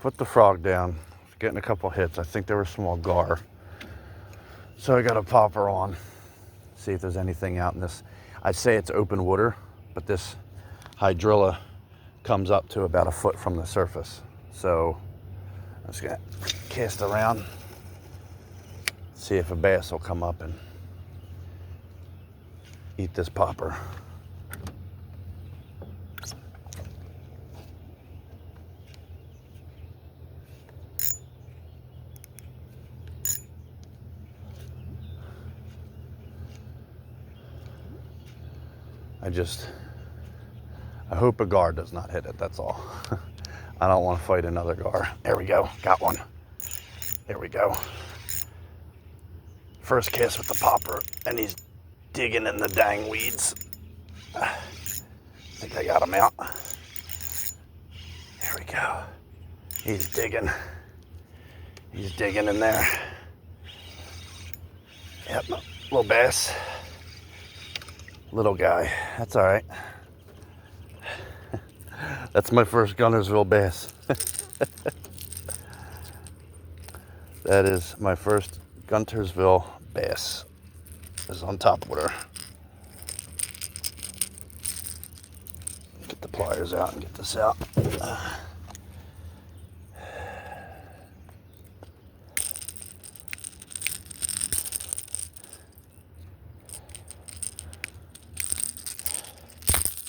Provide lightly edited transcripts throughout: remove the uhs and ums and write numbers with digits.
put the frog down. Getting a couple hits. I think they were small gar. So I got a popper on. See if there's anything out in this. I'd say it's open water, but this hydrilla comes up to about a foot from the surface. So I'm just gonna cast around, see if a bass will come up and eat this popper. I hope a gar does not hit it, that's all. I don't want to fight another gar. There we go, got one. There we go. First cast with the popper, and he's digging in the dang weeds. I think I got him out. There we go. He's digging. He's digging in there. Yep, little bass. Little guy, that's all right. That's my first Guntersville bass. That is my first Guntersville bass. This is on topwater. Get the pliers out and get this out.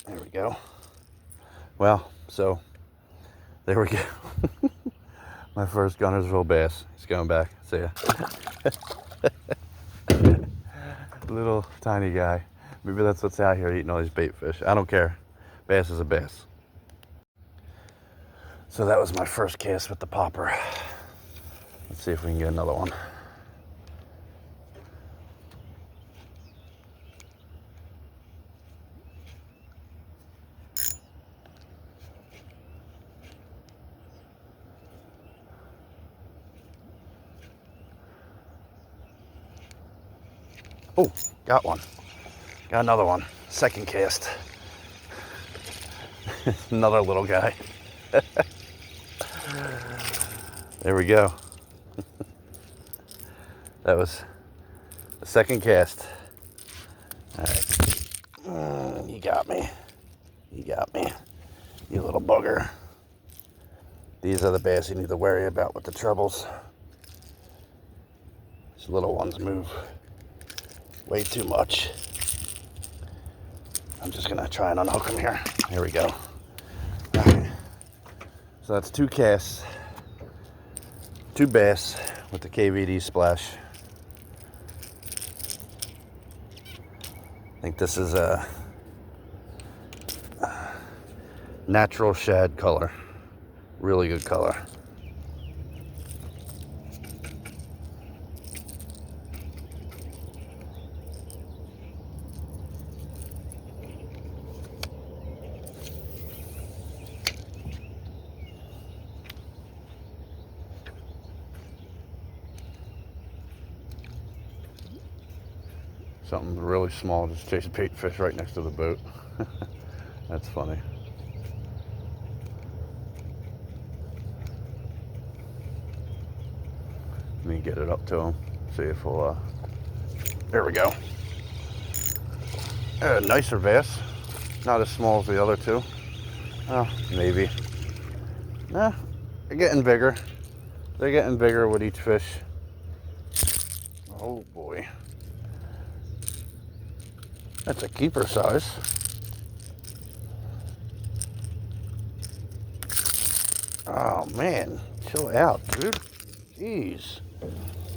There we go. Well, so there we go. My first Guntersville bass. He's going back. See ya. Little tiny guy. Maybe that's what's out here eating all these bait fish. I don't care. Bass is a bass. So that was my first cast with the popper. Let's see if we can get another one. Oh, got one. Got another one. Second cast. Another little guy. There we go. That was the second cast. All right. You got me. You got me. You little bugger. These are the bass you need to worry about with the trebles. These little ones move way too much. I'm just gonna try and unhook them here. Here we go. All right. So that's 2 casts, 2 bass with the KVD splash. I think this is a natural shad color. Really good color. Something really small just chasing bait fish right next to the boat. That's funny. Let me get it up to him. See if we'll, there we go. Nicer bass. Not as small as the other 2. Oh, maybe. Nah, they're getting bigger. They're getting bigger with each fish. Oh boy. That's a keeper size. Oh man, chill out, dude. Jeez.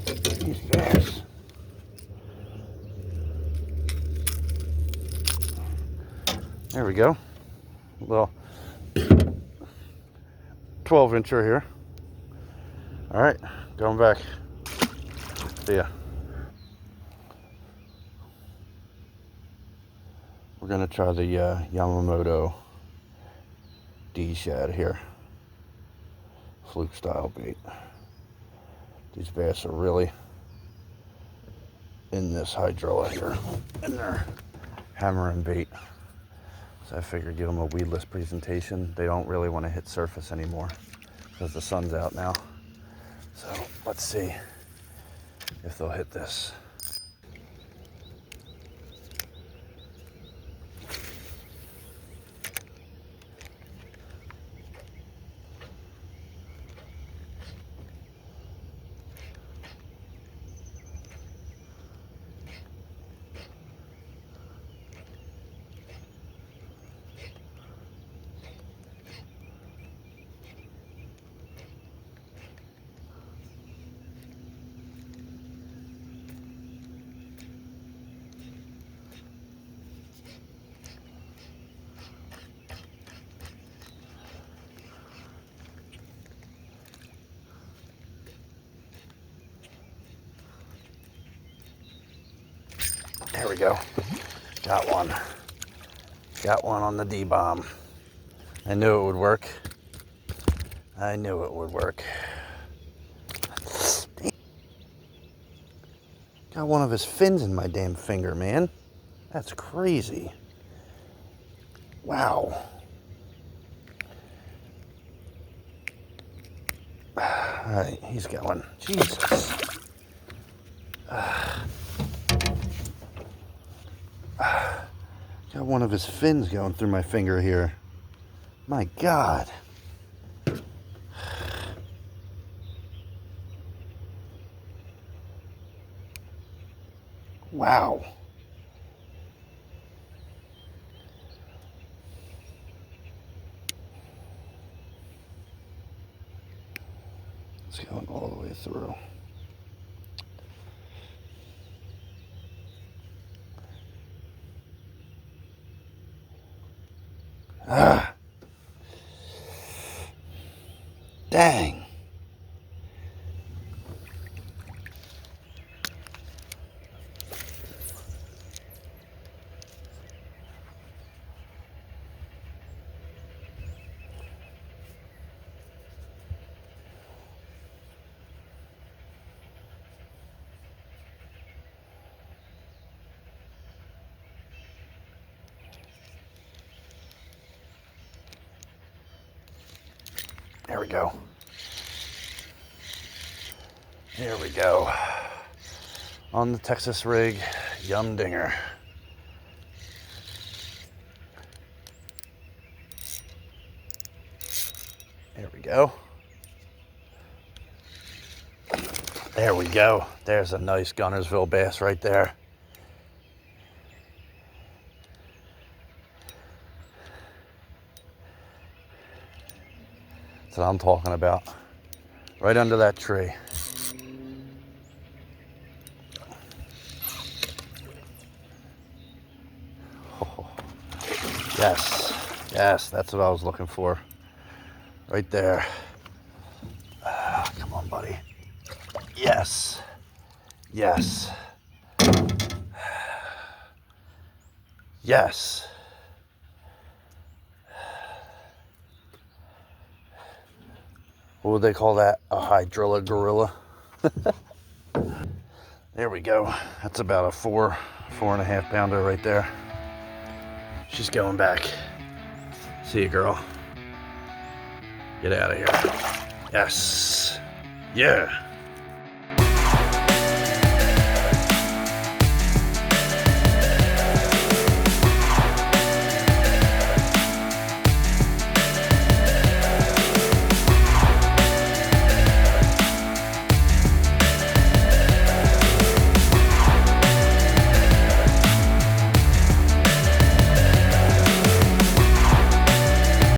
These bass. There we go. A little 12-incher here. All right, going back. See ya. We're gonna try the Yamamoto D-shad here. Fluke style bait. These bass are really in this hydrilla here, and they're hammering bait. So I figured give them a weedless presentation. They don't really want to hit surface anymore. because the sun's out now. So let's see if they'll hit this. There we go. Got one. Got one on the D-bomb. I knew it would work. I knew it would work. Got one of his fins in my damn finger, man. That's crazy. Wow. All right, he's going. Jesus. Got one of his fins going through my finger here. My God. Wow. It's going all the way through. Ah. Dang. There we go. There we go. On the Texas rig, Yum Dinger. There we go. There we go. There's a nice Guntersville bass right there. That's what I'm talking about. Right under that tree. Oh, yes, yes, that's what I was looking for. Right there. Come on, buddy. Yes, yes, yes. What would they call that? A hydrilla gorilla? There we go. That's about a 4.5 pounder right there. She's going back. See you, girl. Get out of here. Yes. Yeah.